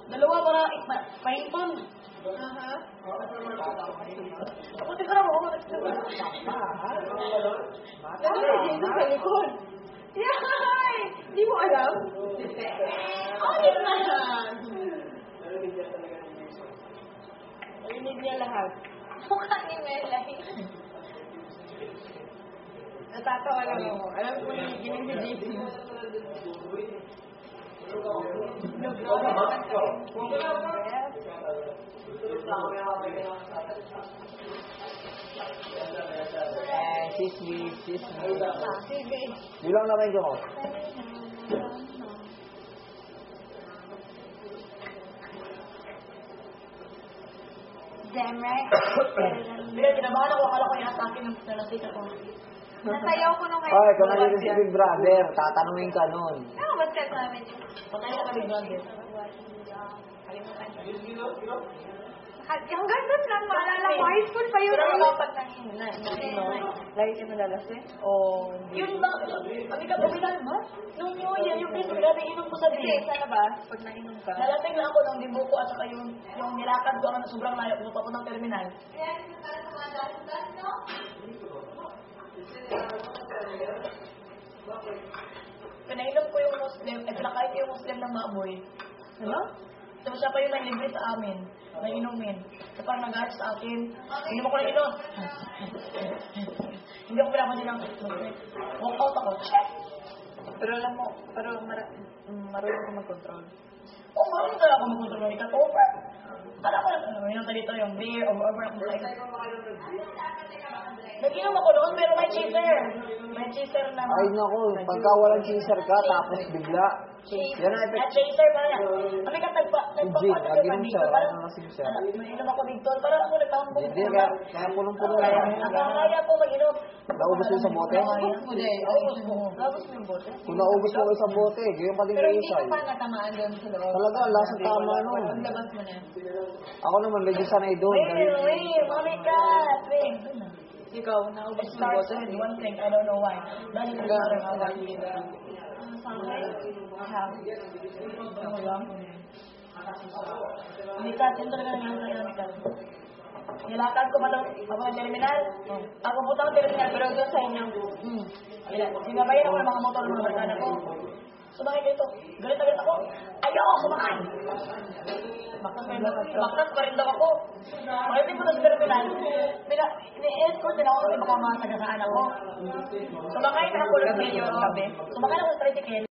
Dalawa para pahinton. Aha. Puti ka na mo. Nandun si Jesus sa likod. Yay! Di mo alam? Audit na yan! Narinig niya lahat. Mukha ni Melay. Natatawa lang ako. Alam ko yung ginig si Jesus. Chismis. Sige. Bilang na medyo ko. Damn right. Bila, tinabahan ako. Akala ko yung atake ng nalasita ko. Nasayaw ko nung Ay, kung nandito si Big Brother, tatanungin ka nun. Ano ba't ka namin yun? Patay na kami brother. Hanggang doon lang, maalala ko, high school pa yun. Pero Kapag Lagi ka nalalasing? O Yun ba? Kami ka pabilan ba? Nung New Year, yung Christmas, dati inom ko sa Hindi, beach. sa labas, pag nainom ka. Nalasing lang ako ng dibuko at saka yung nilakad ko na sobrang layo ko papuntang terminal. Pinainom ko yung Muslim, at pinakain ko yung Muslim ng baboy. Ano? So siya pa yung naglibre sa amin, na inumin. So parang nag-aayos sa akin, hindi mo ko na inom. Hindi ako pinapansin ng Muslim. Walk out ako. Pero alam mo, marunong ka mag-control. O parang talaga ako mag-control ng ikat over. Kala ko na, yung dito yung beer, over ako sa ikat. Nag-inom ako doon, pero may chaser. May chaser na. Ay, naku, pagka walang chaser ka, tapos bigla. Yan ang At effect. chaser pa na. Kami ka Jin, naginom siya, parang ano nasing siya. Nainom ako dito. Parang ako nagtambong. Hindi, kaya punong-puno na. Kaya ko mag-inom. Naubos mo sa bote? Naubos mo din. Naubos mo. Tapos mo yung bote. Kung naubos mo sa bote, ganyan pa din Pero kayo hindi isa. ka pa natamaan doon sa loob. Talaga, lasang tama nun. Paglabas mo na. Ako naman, medyo sanay doon. Wait, mommy cat. Wait. Ikaw, naubos It mo yung starts bote. with one thing. I don't know why. Dahil yung parang ako. Hindi ka, yun talaga nangyari sa kat. Nilakad ko pa daw, papunta terminal. Ako punta ko terminal, pero doon sa inyo. Sinabayan ako ng mga motor ng mga barkada ko. Sumakay dito. Galit na galit ako. Ayoko sumakay. Bakit pa rin daw ako. Pagdating ko sa terminal, ni-escort din ako kasi baka masagasaan ako. Sumakay na ako ng kabe. Sumakay na ako sa tricycle.